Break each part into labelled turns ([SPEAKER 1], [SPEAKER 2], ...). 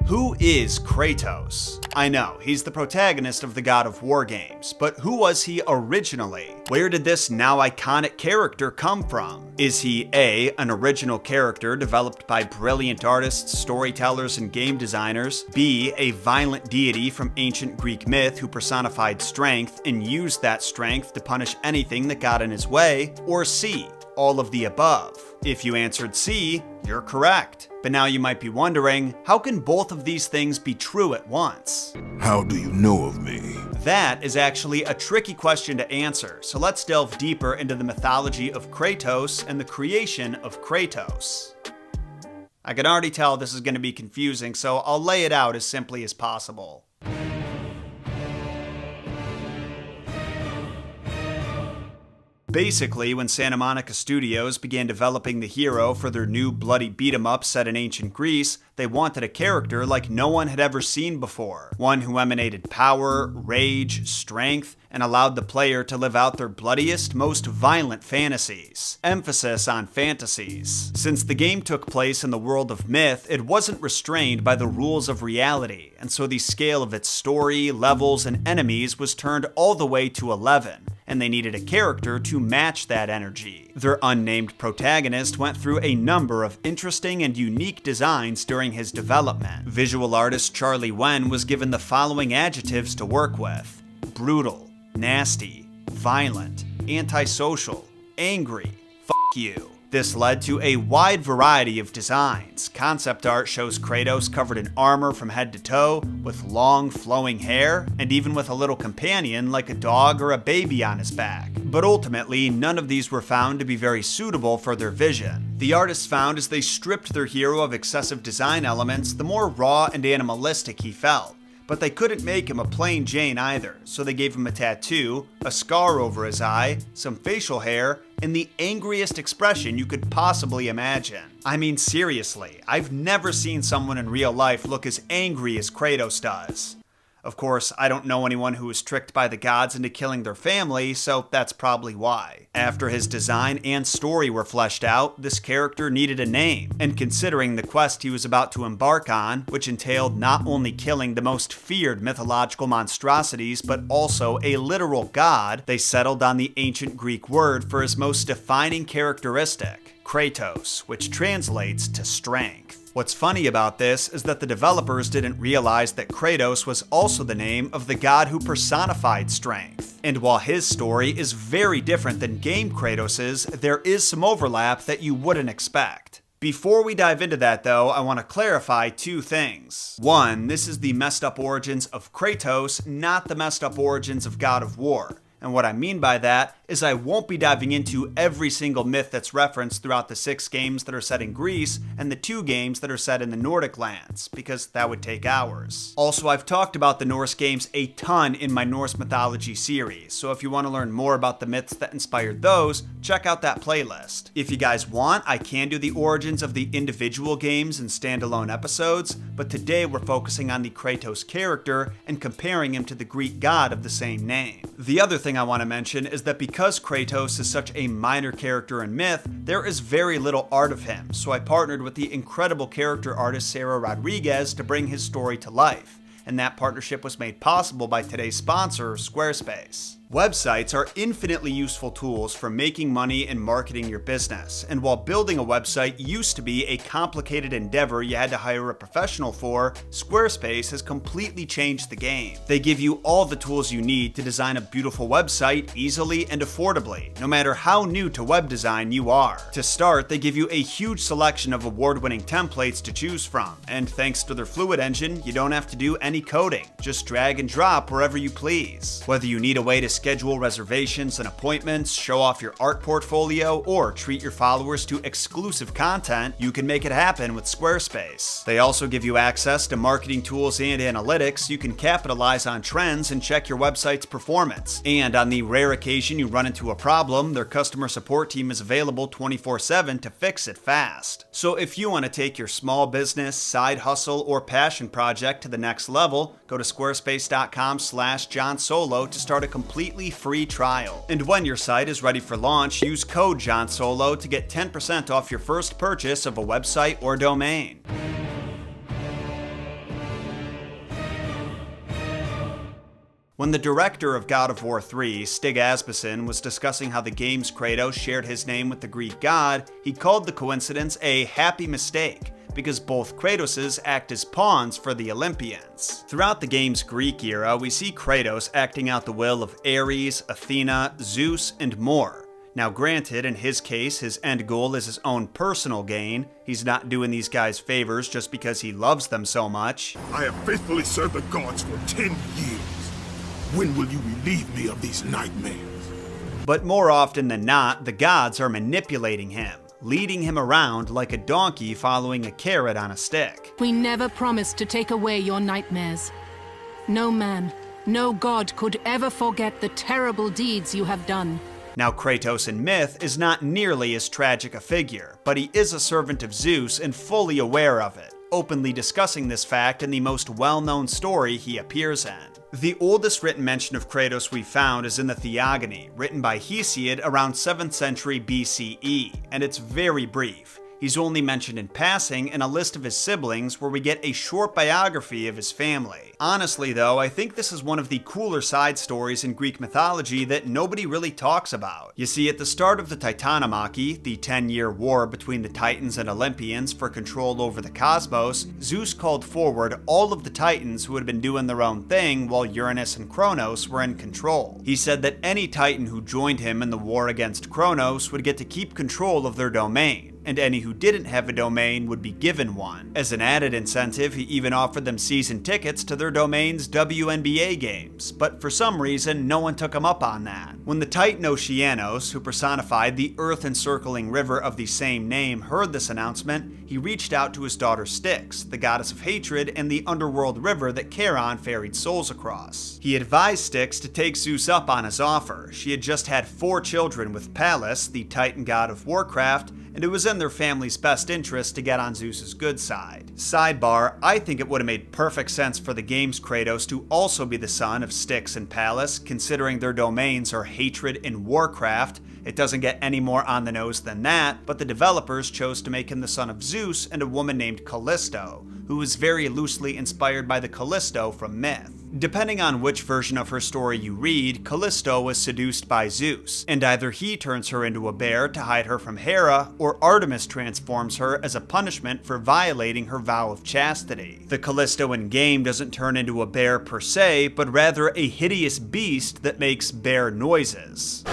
[SPEAKER 1] Who is Kratos? I know, he's the protagonist of the God of War games, but who was he originally? Where did this now iconic character come from? Is he A, an original character developed by brilliant artists, storytellers, and game designers, B, a violent deity from ancient Greek myth who personified strength and used that strength to punish anything that got in his way, or C, all of the above? If you answered C, you're correct. But now you might be wondering, how can both of these things be true at once?
[SPEAKER 2] How do you know of me?
[SPEAKER 1] That is actually a tricky question to answer, so let's delve deeper into the mythology of Kratos and the creation of Kratos. I can already tell this is going to be confusing, so I'll lay it out as simply as possible. Basically, when Santa Monica Studios began developing the hero for their new bloody beat-em-up set in ancient Greece, they wanted a character like no one had ever seen before. One who emanated power, rage, strength, and allowed the player to live out their bloodiest, most violent fantasies. Emphasis on fantasies. Since the game took place in the world of myth, it wasn't restrained by the rules of reality, and so the scale of its story, levels, and enemies was turned all the way to 11. And they needed a character to match that energy. Their unnamed protagonist went through a number of interesting and unique designs during his development. Visual artist Charlie Wen was given the following adjectives to work with: brutal, nasty, violent, antisocial, angry, fuck you. This led to a wide variety of designs. Concept art shows Kratos covered in armor from head to toe, with long flowing hair, and even with a little companion like a dog or a baby on his back. But ultimately, none of these were found to be very suitable for their vision. The artists found as they stripped their hero of excessive design elements, the more raw and animalistic he felt. But they couldn't make him a plain Jane either, so they gave him a tattoo, a scar over his eye, some facial hair, and the angriest expression you could possibly imagine. I mean, seriously, I've never seen someone in real life look as angry as Kratos does. Of course, I don't know anyone who was tricked by the gods into killing their family, so that's probably why. After his design and story were fleshed out, this character needed a name, and considering the quest he was about to embark on, which entailed not only killing the most feared mythological monstrosities, but also a literal god, they settled on the ancient Greek word for his most defining characteristic, Kratos, which translates to strength. What's funny about this is that the developers didn't realize that Kratos was also the name of the god who personified strength. And while his story is very different than game Kratos's, there is some overlap that you wouldn't expect. Before we dive into that though, I want to clarify two things. One, this is the messed up origins of Kratos, not the messed up origins of God of War. And what I mean by that is I won't be diving into every single myth that's referenced throughout the 6 games that are set in Greece and the 2 games that are set in the Nordic lands, because that would take hours. Also, I've talked about the Norse games a ton in my Norse mythology series, so if you want to learn more about the myths that inspired those, check out that playlist. If you guys want, I can do the origins of the individual games in standalone episodes, but today we're focusing on the Kratos character and comparing him to the Greek god of the same name. The other thing I want to mention is that because Kratos is such a minor character in myth, there is very little art of him, so I partnered with the incredible character artist Sarah Rodriguez to bring his story to life, and that partnership was made possible by today's sponsor, Squarespace. Websites are infinitely useful tools for making money and marketing your business, and while building a website used to be a complicated endeavor you had to hire a professional for, Squarespace has completely changed the game. They give you all the tools you need to design a beautiful website easily and affordably, no matter how new to web design you are. To start, they give you a huge selection of award-winning templates to choose from, and thanks to their Fluid engine, you don't have to do any coding. Just drag and drop wherever you please. Whether you need a way to schedule reservations and appointments, show off your art portfolio, or treat your followers to exclusive content, you can make it happen with Squarespace. They also give you access to marketing tools and analytics so you can capitalize on trends and check your website's performance. And on the rare occasion you run into a problem, their customer support team is available 24/7 to fix it fast. So if you want to take your small business, side hustle, or passion project to the next level, go to squarespace.com/JohnSolo to start a completely free trial. And when your site is ready for launch, use code JohnSolo to get 10% off your first purchase of a website or domain. When the director of God of War 3, Stig Asmussen, was discussing how the game's Kratos shared his name with the Greek god, he called the coincidence a happy mistake, because both Kratoses act as pawns for the Olympians. Throughout the game's Greek era, we see Kratos acting out the will of Ares, Athena, Zeus, and more. Now granted, in his case, his end goal is his own personal gain. He's not doing these guys favors just because he loves them so much.
[SPEAKER 2] I have faithfully served the gods for 10 years. When will you relieve me of these nightmares?
[SPEAKER 1] But more often than not, the gods are manipulating him, leading him around like a donkey following a carrot on a stick.
[SPEAKER 3] We never promised to take away your nightmares. No man, no god could ever forget the terrible deeds you have done.
[SPEAKER 1] Now, Kratos in myth is not nearly as tragic a figure, but he is a servant of Zeus and fully aware of it, openly discussing this fact in the most well-known story he appears in. The oldest written mention of Kratos we found is in the Theogony, written by Hesiod around 7th century BCE, and it's very brief. He's only mentioned in passing in a list of his siblings where we get a short biography of his family. Honestly though, I think this is one of the cooler side stories in Greek mythology that nobody really talks about. You see, at the start of the Titanomachy, the 10-year war between the Titans and Olympians for control over the cosmos, Zeus called forward all of the Titans who had been doing their own thing while Uranus and Kronos were in control. He said that any Titan who joined him in the war against Kronos would get to keep control of their domain, and any who didn't have a domain would be given one. As an added incentive, he even offered them season tickets to their domain's WNBA games, but for some reason, no one took him up on that. When the Titan Oceanos, who personified the earth-encircling river of the same name, heard this announcement, he reached out to his daughter Styx, the goddess of hatred and the underworld river that Charon ferried souls across. He advised Styx to take Zeus up on his offer. She had just had 4 children with Pallas, the Titan god of warcraft, and it was in their family's best interest to get on Zeus's good side. Sidebar, I think it would have made perfect sense for the game's Kratos to also be the son of Styx and Pallas, considering their domains are hatred and warcraft. It doesn't get any more on the nose than that, but the developers chose to make him the son of Zeus and a woman named Callisto, who was very loosely inspired by the Callisto from myth. Depending on which version of her story you read, Callisto was seduced by Zeus, and either he turns her into a bear to hide her from Hera, or Artemis transforms her as a punishment for violating her vow of chastity. The Callisto in-game doesn't turn into a bear per se, but rather a hideous beast that makes bear noises.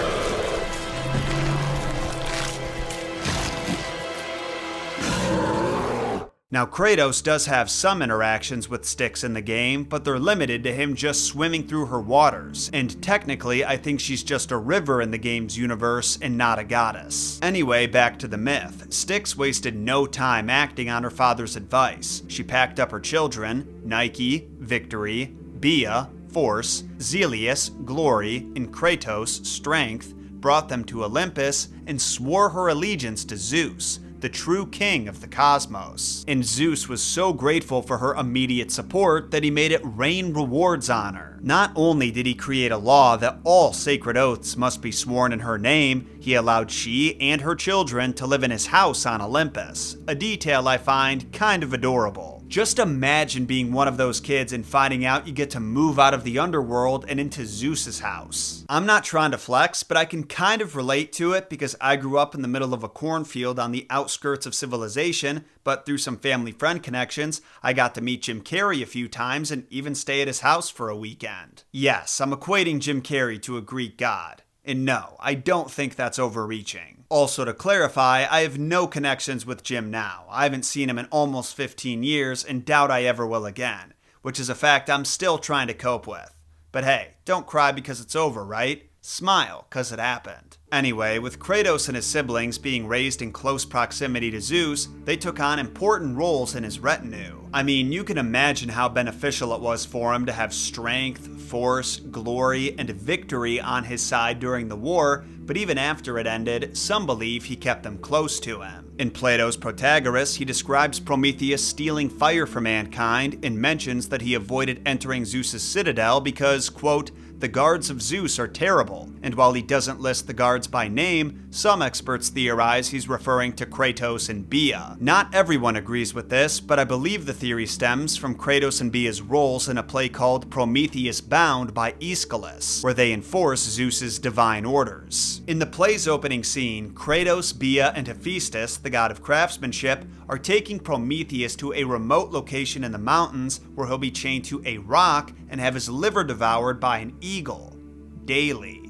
[SPEAKER 1] Now, Kratos does have some interactions with Styx in the game, but they're limited to him just swimming through her waters, and technically I think she's just a river in the game's universe and not a goddess. Anyway, back to the myth. Styx wasted no time acting on her father's advice. She packed up her children, Nike, Victory, Bia, Force, Zelius, Glory, and Kratos, Strength, brought them to Olympus, and swore her allegiance to Zeus, the true king of the cosmos. And Zeus was so grateful for her immediate support that he made it rain rewards on her. Not only did he create a law that all sacred oaths must be sworn in her name, he allowed she and her children to live in his house on Olympus, a detail I find kind of adorable. Just imagine being one of those kids and finding out you get to move out of the underworld and into Zeus's house. I'm not trying to flex, but I can kind of relate to it because I grew up in the middle of a cornfield on the outskirts of civilization, but through some family friend connections, I got to meet Jim Carrey a few times and even stay at his house for a weekend. Yes, I'm equating Jim Carrey to a Greek god. And no, I don't think that's overreaching. Also, to clarify, I have no connections with Jim now. I haven't seen him in almost 15 years and doubt I ever will again, which is a fact I'm still trying to cope with. But hey, don't cry because it's over, right? Smile, cause it happened. Anyway, with Kratos and his siblings being raised in close proximity to Zeus, they took on important roles in his retinue. I mean, you can imagine how beneficial it was for him to have strength, force, glory, and victory on his side during the war, but even after it ended, some believe he kept them close to him. In Plato's Protagoras, he describes Prometheus stealing fire from mankind and mentions that he avoided entering Zeus's citadel because, quote, the guards of Zeus are terrible, and while he doesn't list the guards by name, some experts theorize he's referring to Kratos and Bia. Not everyone agrees with this, but I believe the theory stems from Kratos and Bia's roles in a play called Prometheus Bound by Aeschylus, where they enforce Zeus's divine orders. In the play's opening scene, Kratos, Bia, and Hephaestus, the god of craftsmanship, are taking Prometheus to a remote location in the mountains where he'll be chained to a rock and have his liver devoured by an eagle. Daily.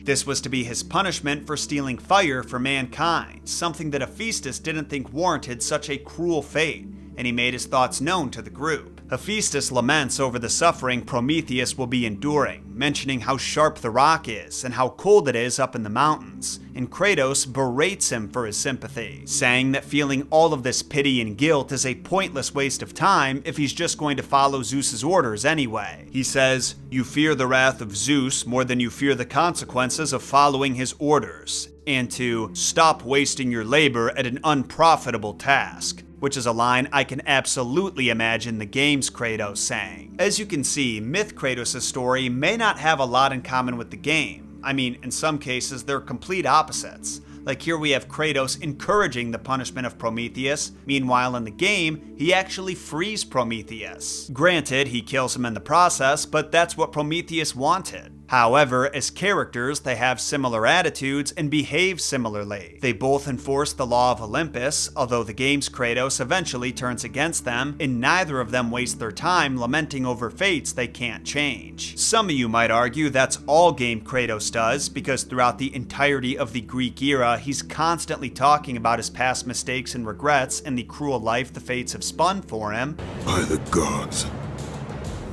[SPEAKER 1] This was to be his punishment for stealing fire for mankind, something that Hephaestus didn't think warranted such a cruel fate, and he made his thoughts known to the group. Hephaestus laments over the suffering Prometheus will be enduring, mentioning how sharp the rock is and how cold it is up in the mountains, and Kratos berates him for his sympathy, saying that feeling all of this pity and guilt is a pointless waste of time if he's just going to follow Zeus's orders anyway. He says, "You fear the wrath of Zeus more than you fear the consequences of following his orders, and to stop wasting your labor at an unprofitable task," which is a line I can absolutely imagine the game's Kratos saying. As you can see, Myth Kratos' story may not have a lot in common with the game. I mean, in some cases, they're complete opposites. Like here we have Kratos encouraging the punishment of Prometheus, meanwhile in the game, he actually frees Prometheus. Granted, he kills him in the process, but that's what Prometheus wanted. However, as characters, they have similar attitudes and behave similarly. They both enforce the law of Olympus, although the game's Kratos eventually turns against them, and neither of them waste their time lamenting over fates they can't change. Some of you might argue that's all game Kratos does, because throughout the entirety of the Greek era, he's constantly talking about his past mistakes and regrets and the cruel life the fates have spun for him.
[SPEAKER 2] By the gods,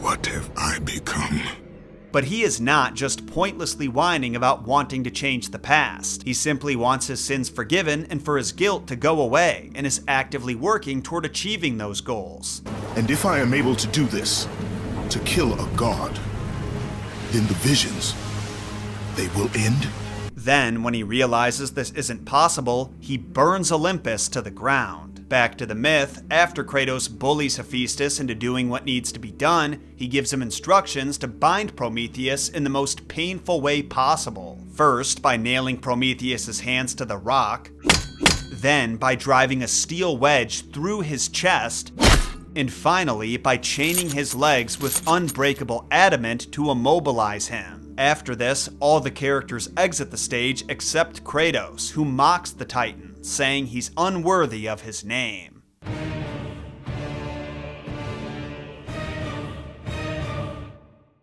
[SPEAKER 2] what have I become?
[SPEAKER 1] But he is not just pointlessly whining about wanting to change the past. He simply wants his sins forgiven and for his guilt to go away, and is actively working toward achieving those goals.
[SPEAKER 2] And if I am able to do this, to kill a god, then the visions, they will end?
[SPEAKER 1] Then, when he realizes this isn't possible, he burns Olympus to the ground. Back to the myth, after Kratos bullies Hephaestus into doing what needs to be done, he gives him instructions to bind Prometheus in the most painful way possible. First, by nailing Prometheus's hands to the rock, then by driving a steel wedge through his chest, and finally by chaining his legs with unbreakable adamant to immobilize him. After this, all the characters exit the stage except Kratos, who mocks the Titan, saying he's unworthy of his name.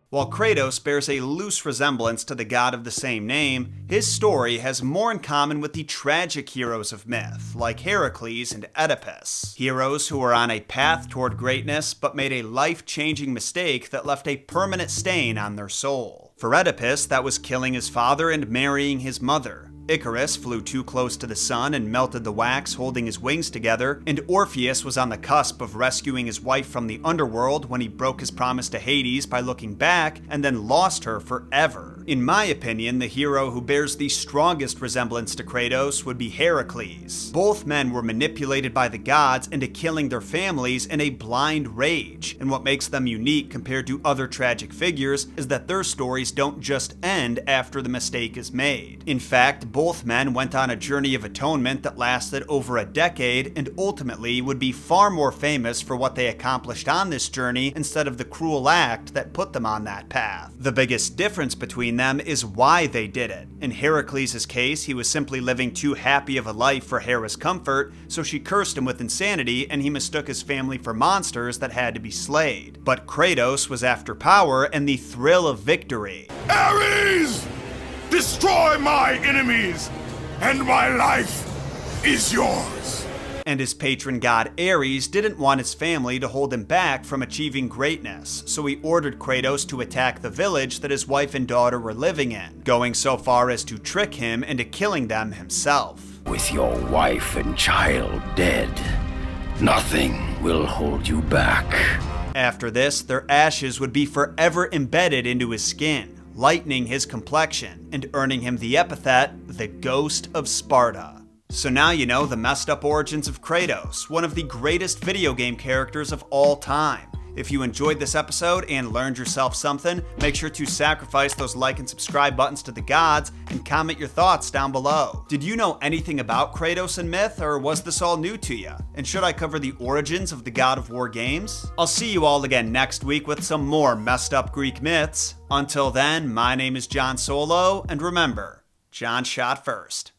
[SPEAKER 1] While Kratos bears a loose resemblance to the god of the same name, his story has more in common with the tragic heroes of myth, like Heracles and Oedipus. Heroes who were on a path toward greatness but made a life-changing mistake that left a permanent stain on their soul. For Oedipus, that was killing his father and marrying his mother. Icarus flew too close to the sun and melted the wax holding his wings together, and Orpheus was on the cusp of rescuing his wife from the underworld when he broke his promise to Hades by looking back and then lost her forever. In my opinion, the hero who bears the strongest resemblance to Kratos would be Heracles. Both men were manipulated by the gods into killing their families in a blind rage, and what makes them unique compared to other tragic figures is that their stories don't just end after the mistake is made. In fact, both men went on a journey of atonement that lasted over a decade and ultimately would be far more famous for what they accomplished on this journey instead of the cruel act that put them on that path. The biggest difference between them is why they did it. In Heracles' case, he was simply living too happy of a life for Hera's comfort, so she cursed him with insanity and he mistook his family for monsters that had to be slayed. But Kratos was after power and the thrill of victory.
[SPEAKER 2] Ares! Destroy my enemies, and my life is yours.
[SPEAKER 1] And his patron god Ares didn't want his family to hold him back from achieving greatness, so he ordered Kratos to attack the village that his wife and daughter were living in, going so far as to trick him into killing them himself.
[SPEAKER 4] With your wife and child dead, nothing will hold you back.
[SPEAKER 1] After this, their ashes would be forever embedded into his skin, lightening his complexion and earning him the epithet, the Ghost of Sparta. So now you know the messed up origins of Kratos, one of the greatest video game characters of all time. If you enjoyed this episode and learned yourself something, make sure to sacrifice those like and subscribe buttons to the gods and comment your thoughts down below. Did you know anything about Kratos and myth, or was this all new to you? And should I cover the origins of the God of War games? I'll see you all again next week with some more messed up Greek myths. Until then, my name is John Solo, and remember, John shot first.